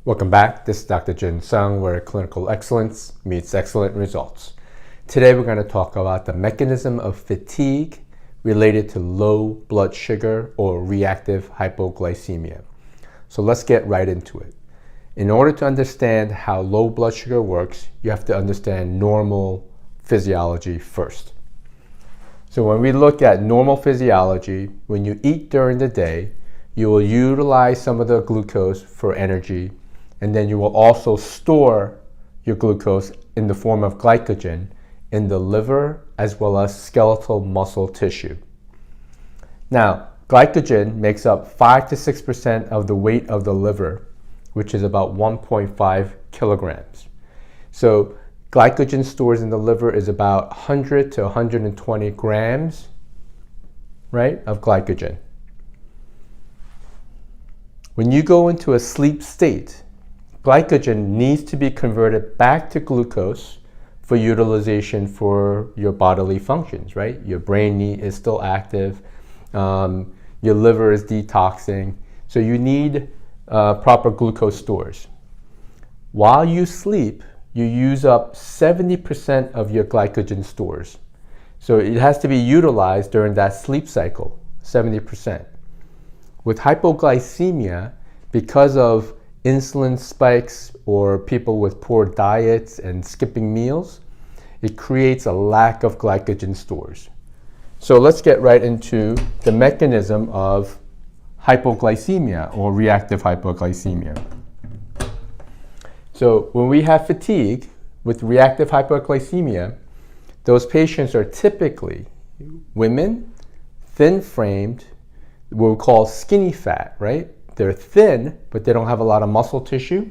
Welcome back. This is Dr. Jin Sung, where clinical excellence meets excellent results. Today we're going to talk about the mechanism of fatigue related to low blood sugar or reactive hypoglycemia. So let's get right into it. In order to understand how low blood sugar works, you have to understand normal physiology first. So when we look at normal physiology, when you eat during the day, you will utilize some of the glucose for energy, and then you will also store your glucose in the form of glycogen in the liver as well as skeletal muscle tissue. Now, glycogen makes up 5 to 6% of the weight of the liver, which is about 1.5 kilograms. So glycogen stores in the liver is about 100 to 120 grams, right, of glycogen. When you go into a sleep state, glycogen needs to be converted back to glucose for utilization for your bodily functions, right? Your brain is still active, your liver is detoxing, so you need proper glucose stores. While you sleep, you use up 70% of your glycogen stores. So it has to be utilized during that sleep cycle, 70%. With hypoglycemia, because of insulin spikes or people with poor diets and skipping meals, it creates a lack of glycogen stores. So let's get right into the mechanism of hypoglycemia or reactive hypoglycemia. So when we have fatigue with reactive hypoglycemia, those patients are typically women, thin-framed, what we call skinny fat, right? They're thin, but they don't have a lot of muscle tissue.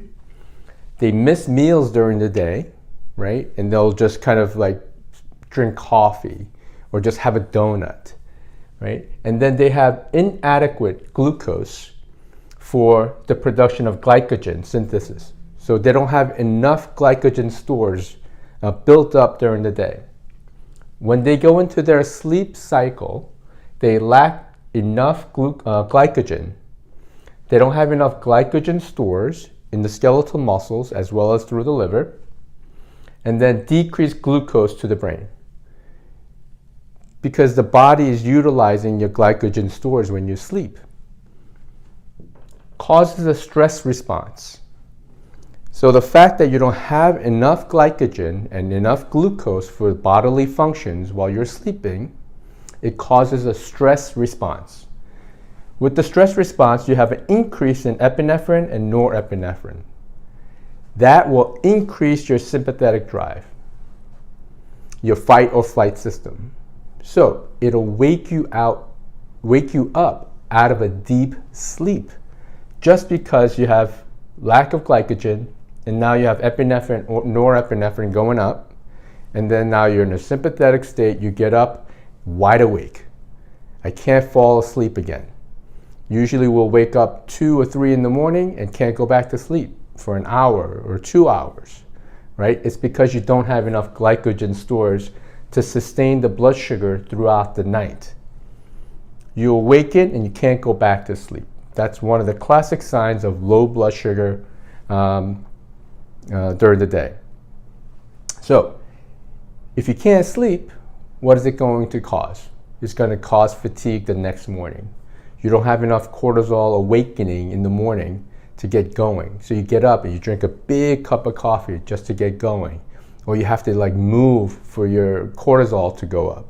They miss meals during the day, right? And they'll just kind of like drink coffee or just have a donut, right? And then they have inadequate glucose for the production of glycogen synthesis. So they don't have enough glycogen stores built up during the day. When they go into their sleep cycle, they lack enough glycogen. They don't have enough glycogen stores in the skeletal muscles as well as through the liver, and then decreased glucose to the brain. Because the body is utilizing your glycogen stores when you sleep. Causes a stress response. So the fact that you don't have enough glycogen and enough glucose for bodily functions while you're sleeping, it causes a stress response. With the stress response, you have an increase in epinephrine and norepinephrine. That will increase your sympathetic drive, your fight or flight system. So it'll wake you up out of a deep sleep just because you have lack of glycogen, and now you have epinephrine or norepinephrine going up, and then now you're in a sympathetic state. You get up wide awake. I can't fall asleep again. Usually we'll wake up 2 or 3 in the morning and can't go back to sleep for an hour or 2 hours, right? It's because you don't have enough glycogen stores to sustain the blood sugar throughout the night. You awaken and you can't go back to sleep. That's one of the classic signs of low blood sugar during the day. So if you can't sleep, what is it going to cause? It's going to cause fatigue the next morning. You don't have enough cortisol awakening in the morning to get going. So you get up and you drink a big cup of coffee just to get going. Or you have to like move for your cortisol to go up.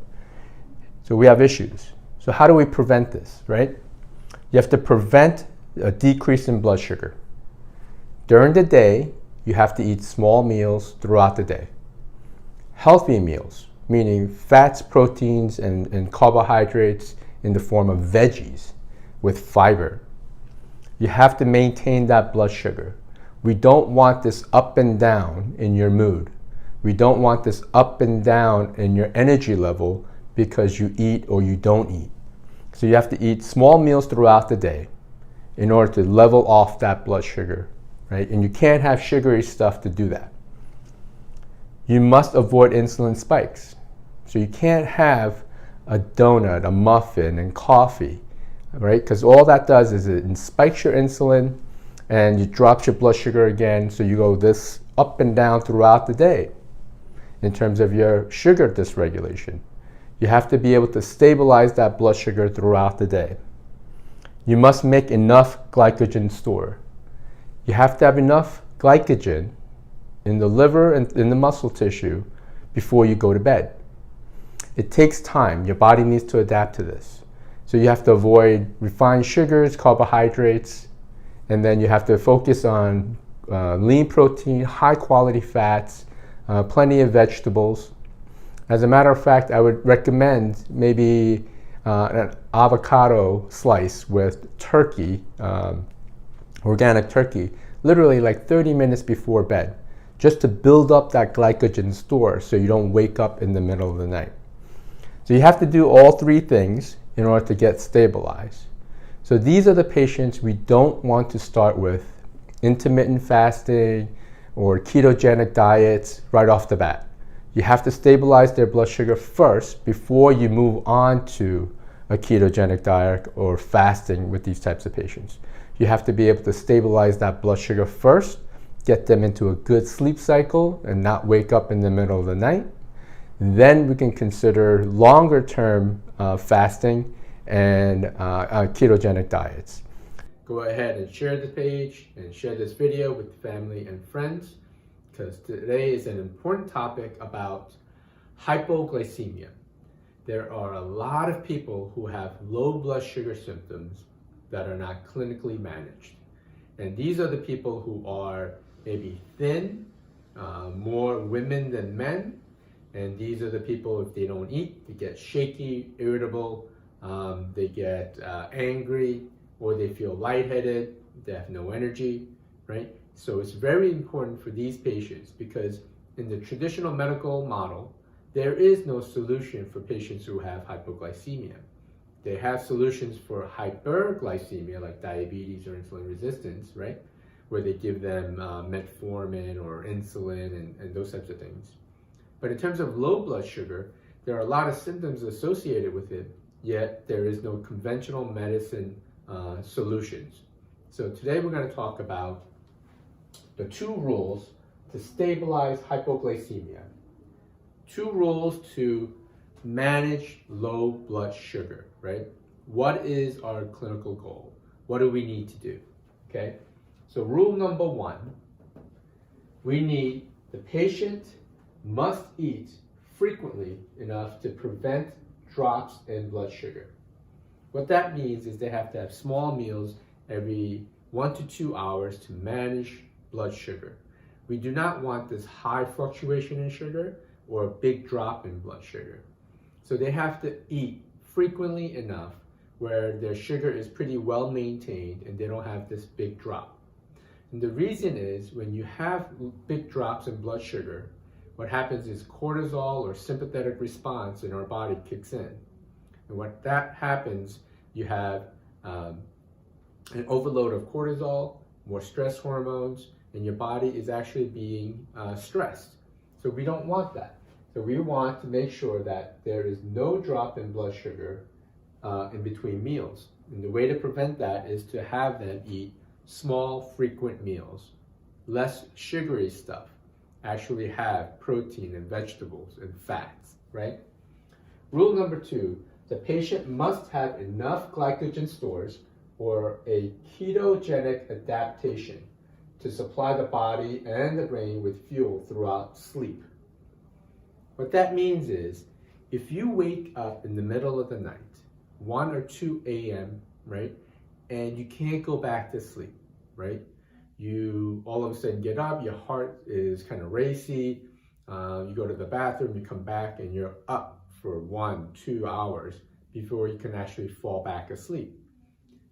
So we have issues. So how do we prevent this, right? You have to prevent a decrease in blood sugar. During the day, you have to eat small meals throughout the day. Healthy meals, meaning fats, proteins, and carbohydrates in the form of veggies with fiber. You have to maintain that blood sugar. We don't want this up and down in your mood. We don't want this up and down in your energy level because you eat or you don't eat. So you have to eat small meals throughout the day in order to level off that blood sugar, right? And you can't have sugary stuff to do that. You must avoid insulin spikes. So you can't have a donut, a muffin, and coffee, right? Because all that does is it spikes your insulin, and you drop your blood sugar again, so you go this up and down throughout the day in terms of your sugar dysregulation. You have to be able to stabilize that blood sugar throughout the day. You must make enough glycogen store. You have to have enough glycogen in the liver and in the muscle tissue before you go to bed. It takes time. Your body needs to adapt to this. So you have to avoid refined sugars, carbohydrates, and then you have to focus on lean protein, high quality fats, plenty of vegetables. As a matter of fact, I would recommend maybe an avocado slice with turkey, organic turkey, literally like 30 minutes before bed, just to build up that glycogen store so you don't wake up in the middle of the night. So you have to do all three things in order to get stabilized. So these are the patients we don't want to start with intermittent fasting or ketogenic diets right off the bat. You have to stabilize their blood sugar first before you move on to a ketogenic diet or fasting with these types of patients. You have to be able to stabilize that blood sugar first, get them into a good sleep cycle and not wake up in the middle of the night. Then we can consider longer term fasting and ketogenic diets. Go ahead and share the page and share this video with family and friends, because today is an important topic about hypoglycemia. There are a lot of people who have low blood sugar symptoms that are not clinically managed. And these are the people who are maybe thin, more women than men. And these are the people, if they don't eat, they get shaky, irritable, they get angry, or they feel lightheaded, they have no energy, right? So it's very important for these patients, because in the traditional medical model, there is no solution for patients who have hypoglycemia. They have solutions for hyperglycemia, like diabetes or insulin resistance, right? Where they give them metformin or insulin and those types of things. But in terms of low blood sugar, there are a lot of symptoms associated with it, yet there is no conventional medicine solutions. So today we're going to talk about the 2 rules to stabilize hypoglycemia. 2 rules to manage low blood sugar, right? What is our clinical goal? What do we need to do? Okay, so rule number 1, we need the patient must eat frequently enough to prevent drops in blood sugar. What that means is they have to have small meals every 1 to 2 hours to manage blood sugar. We do not want this high fluctuation in sugar or a big drop in blood sugar. So they have to eat frequently enough where their sugar is pretty well maintained and they don't have this big drop. And the reason is, when you have big drops in blood sugar, what happens is cortisol or sympathetic response in our body kicks in. And what that happens, you have an overload of cortisol, more stress hormones, and your body is actually being stressed. So we don't want that. So we want to make sure that there is no drop in blood sugar in between meals. And the way to prevent that is to have them eat small, frequent meals, less sugary stuff, actually have protein and vegetables and fats, right? Rule number 2, the patient must have enough glycogen stores or a ketogenic adaptation to supply the body and the brain with fuel throughout sleep. What that means is, if you wake up in the middle of the night, 1 or 2 a.m., right, and you can't go back to sleep, right? You all of a sudden get up, your heart is kind of racy, you go to the bathroom, you come back, and you're up for 1-2 hours before you can actually fall back asleep.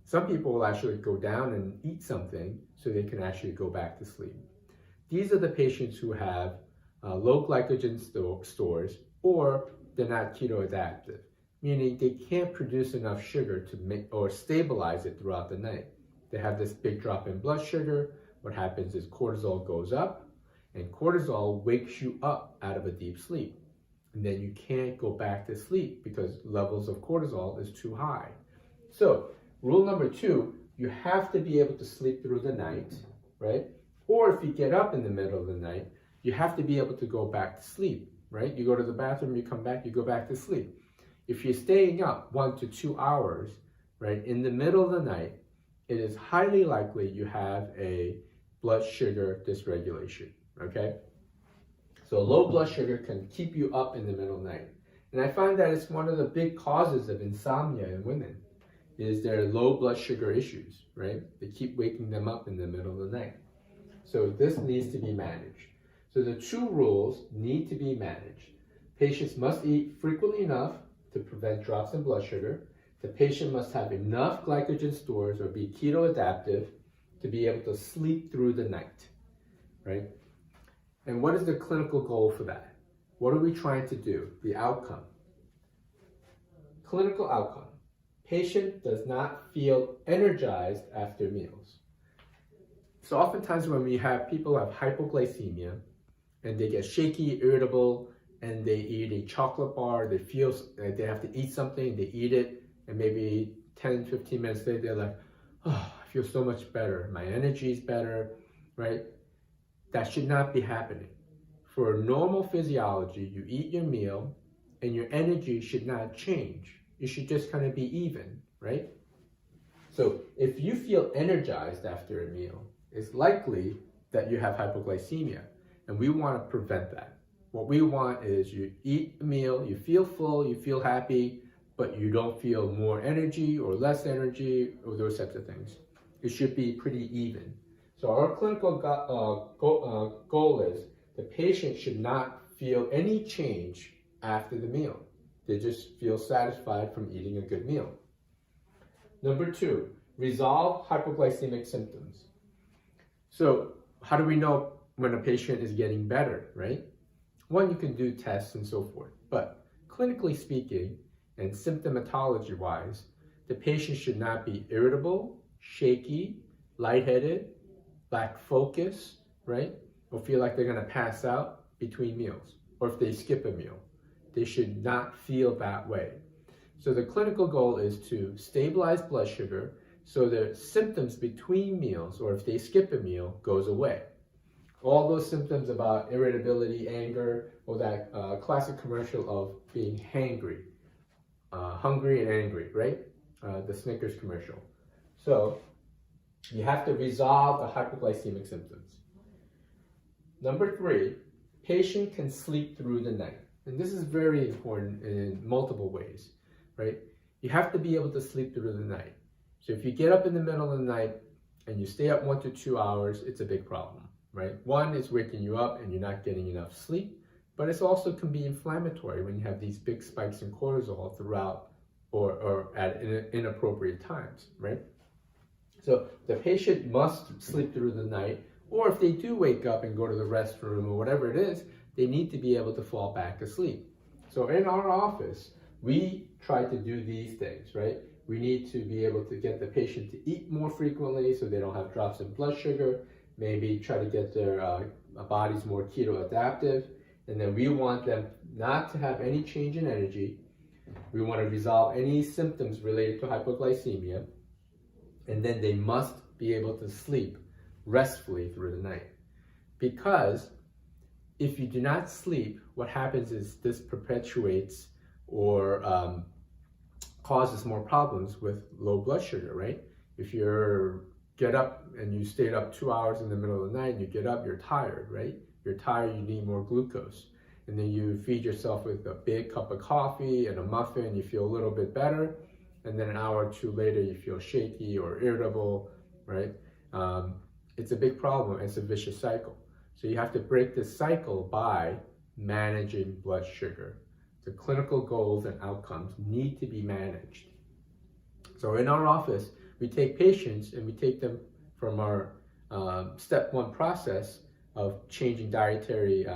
Some people will actually go down and eat something so they can actually go back to sleep. These are the patients who have low glycogen stores, or they're not keto adaptive, meaning they can't produce enough sugar to make or stabilize it throughout the night. They have this big drop in blood sugar. What happens is cortisol goes up, and cortisol wakes you up out of a deep sleep. And then you can't go back to sleep because levels of cortisol is too high. So rule number 2, you have to be able to sleep through the night, right? Or if you get up in the middle of the night, you have to be able to go back to sleep, right? You go to the bathroom, you come back, you go back to sleep. If you're staying up 1 to 2 hours, right, in the middle of the night, it is highly likely you have a blood sugar dysregulation, okay? So low blood sugar can keep you up in the middle of the night. And I find that it's one of the big causes of insomnia in women, is their low blood sugar issues, right? They keep waking them up in the middle of the night. So this needs to be managed. So the 2 rules need to be managed. Patients must eat frequently enough to prevent drops in blood sugar. The patient must have enough glycogen stores or be keto adaptive to be able to sleep through the night, right? And what is the clinical goal for that? What are we trying to do? The outcome. Clinical outcome. Patient does not feel energized after meals. So oftentimes when we have people have hypoglycemia and they get shaky, irritable, and they eat a chocolate bar, they feel like they have to eat something, they eat it, and maybe 10, 15 minutes later, they're like, oh, I feel so much better. My energy is better, right? That should not be happening. For normal physiology, you eat your meal and your energy should not change. It should just kind of be even, right? So if you feel energized after a meal, it's likely that you have hypoglycemia, and we want to prevent that. What we want is you eat a meal, you feel full, you feel happy, but you don't feel more energy or less energy or those types of things. It should be pretty even. So our clinical goal is the patient should not feel any change after the meal. They just feel satisfied from eating a good meal. Number 2, resolve hypoglycemic symptoms. So how do we know when a patient is getting better, right? One, you can do tests and so forth, but clinically speaking and symptomatology-wise, the patient should not be irritable, shaky, lightheaded, lack focus, right? Or feel like they're gonna pass out between meals, or if they skip a meal. They should not feel that way. So the clinical goal is to stabilize blood sugar so the symptoms between meals, or if they skip a meal, goes away. All those symptoms about irritability, anger, or that classic commercial of being hangry, hungry and angry, right? The Snickers commercial. So you have to resolve the hypoglycemic symptoms. Number 3, patient can sleep through the night. And this is very important in multiple ways, right? You have to be able to sleep through the night. So if you get up in the middle of the night and you stay up 1 to 2 hours, it's a big problem, right? One, it's waking you up and you're not getting enough sleep, but it also can be inflammatory when you have these big spikes in cortisol throughout or at inappropriate times, right? So the patient must sleep through the night, or if they do wake up and go to the restroom or whatever it is, they need to be able to fall back asleep. So in our office, we try to do these things, right? We need to be able to get the patient to eat more frequently so they don't have drops in blood sugar, maybe try to get their bodies more keto adaptive, and then we want them not to have any change in energy. We want to resolve any symptoms related to hypoglycemia, and then they must be able to sleep restfully through the night. Because if you do not sleep, what happens is this perpetuates or causes more problems with low blood sugar, right? If you get up and you stayed up 2 hours in the middle of the night and you get up, you're tired, right? You're tired, you need more glucose. And then you feed yourself with a big cup of coffee and a muffin, you feel a little bit better. And then an hour or 2 later, you feel shaky or irritable, right? It's a big problem. It's a vicious cycle. So you have to break this cycle by managing blood sugar. The clinical goals and outcomes need to be managed. So in our office, we take patients and we take them from our step 1 process of changing dietary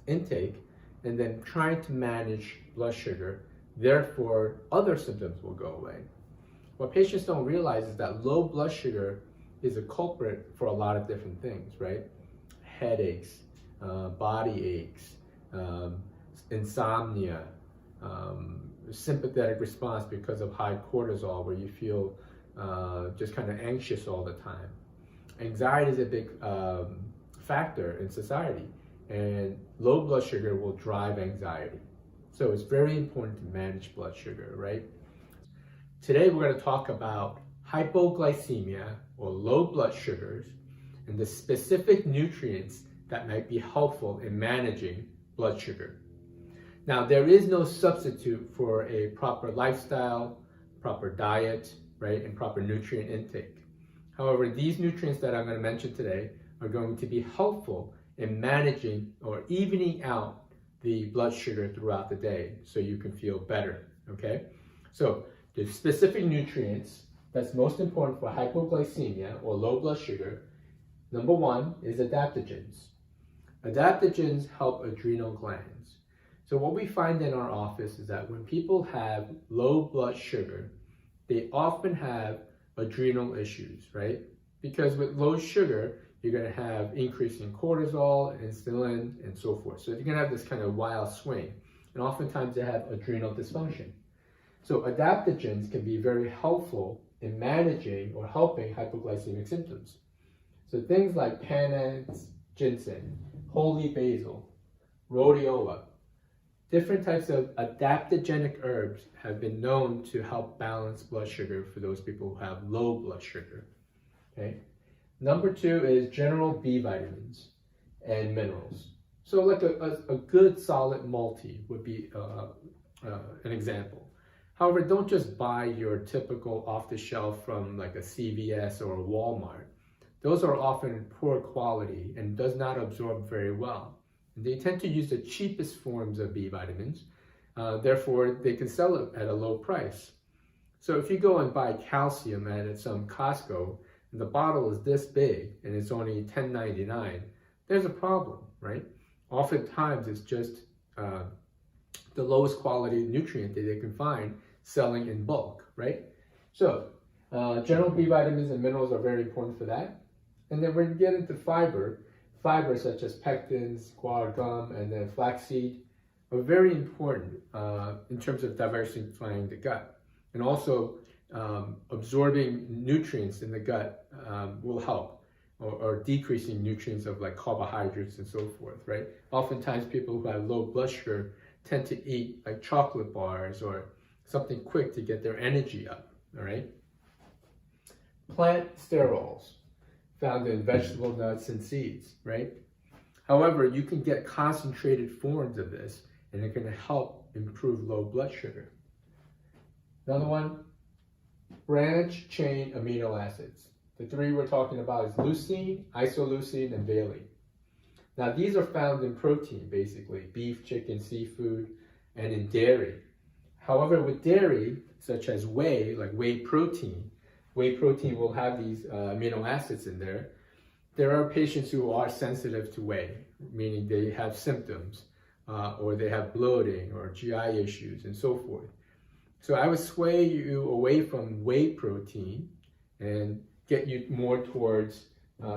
intake and then trying to manage blood sugar. Therefore, other symptoms will go away. What patients don't realize is that low blood sugar is a culprit for a lot of different things, right? Headaches, body aches, insomnia, sympathetic response because of high cortisol where you feel just kind of anxious all the time. Anxiety is a big factor in society, and low blood sugar will drive anxiety. So it's very important to manage blood sugar, right? Today we're going to talk about hypoglycemia or low blood sugars and the specific nutrients that might be helpful in managing blood sugar. Now, there is no substitute for a proper lifestyle, proper diet, right, and proper nutrient intake. However, these nutrients that I'm going to mention today are going to be helpful in managing or evening out the blood sugar throughout the day so you can feel better, okay? So the specific nutrients that's most important for hypoglycemia or low blood sugar, number one is adaptogens. Adaptogens help adrenal glands. So what we find in our office is that when people have low blood sugar, they often have adrenal issues, right? Because with low sugar, you're going to have increasing cortisol, insulin, and so forth. So you're going to have this kind of wild swing. And oftentimes they have adrenal dysfunction. So adaptogens can be very helpful in managing or helping hypoglycemic symptoms. So things like panax, ginseng, holy basil, rhodiola, different types of adaptogenic herbs have been known to help balance blood sugar for those people who have low blood sugar. Okay. Number two is general B vitamins and minerals. So like a good solid multi would be an example. However, don't just buy your typical off-the-shelf from like a CVS or a Walmart. Those are often poor quality and does not absorb very well. They tend to use the cheapest forms of B vitamins. Therefore, they can sell it at a low price. So if you go and buy calcium at some Costco, and the bottle is this big and it's only $10.99, there's a problem, right? Oftentimes it's just the lowest quality nutrient that they can find selling in bulk, right? So general B vitamins and minerals are very important for that. And then when you get into fibers such as pectins, guar gum, and then flaxseed are very important in terms of diversifying the gut. And also absorbing nutrients in the gut will help, or decreasing nutrients of like carbohydrates and so forth, right? Oftentimes people who have low blood sugar tend to eat like chocolate bars or something quick to get their energy up, all right? Plant sterols found in vegetable nuts and seeds, right? However, you can get concentrated forms of this and it can help improve low blood sugar. Another one, branch chain amino acids. The three we're talking about is leucine, isoleucine, and valine. Now these are found in protein, basically, beef, chicken, seafood, and in dairy. However, with dairy, such as whey, like whey protein will have these amino acids in there. There are patients who are sensitive to whey, meaning they have symptoms, or they have bloating or GI issues and so forth. So I would sway you away from whey protein and get you more towards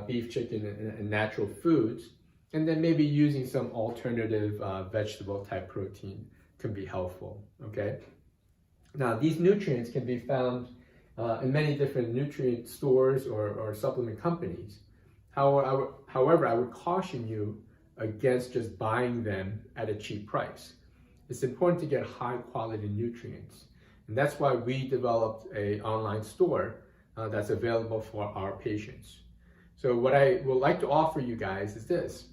beef, chicken, and natural foods. And then maybe using some alternative vegetable type protein can be helpful, okay? Now these nutrients can be found in many different nutrient stores or supplement companies. However, I would caution you against just buying them at a cheap price. It's important to get high quality nutrients. And that's why we developed an online store that's available for our patients. So what I would like to offer you guys is this.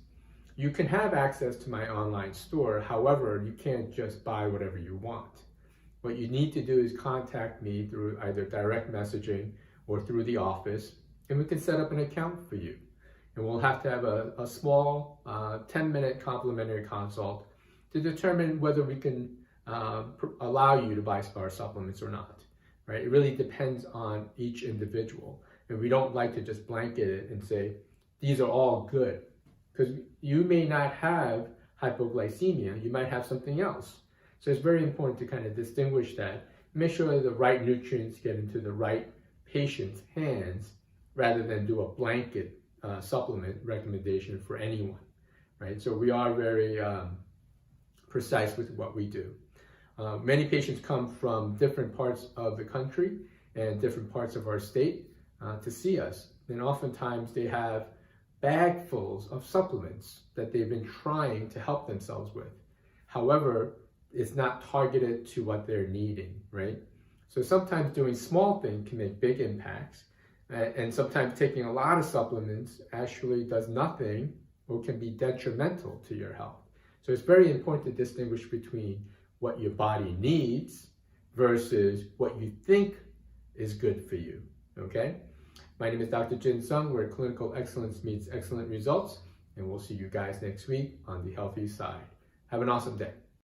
You can have access to my online store. However, you can't just buy whatever you want. What you need to do is contact me through either direct messaging or through the office, and we can set up an account for you. And we'll have to have a small 10-minute complimentary consult to determine whether we can allow you to buy our supplements or not, right? It really depends on each individual. And we don't like to just blanket it and say, these are all good. Because you may not have hypoglycemia, you might have something else. So it's very important to kind of distinguish that, make sure that the right nutrients get into the right patient's hands rather than do a blanket supplement recommendation for anyone, right? So we are very precise with what we do. Many patients come from different parts of the country, and different parts of our state to see us. And oftentimes they have bagfuls of supplements that they've been trying to help themselves with. However, it's not targeted to what they're needing, right? So sometimes doing small things can make big impacts, and sometimes taking a lot of supplements actually does nothing or can be detrimental to your health. So it's very important to distinguish between what your body needs versus what you think is good for you, okay? My name is Dr. Jin Sung, where clinical excellence meets excellent results, and we'll see you guys next week on the healthy side. Have an awesome day.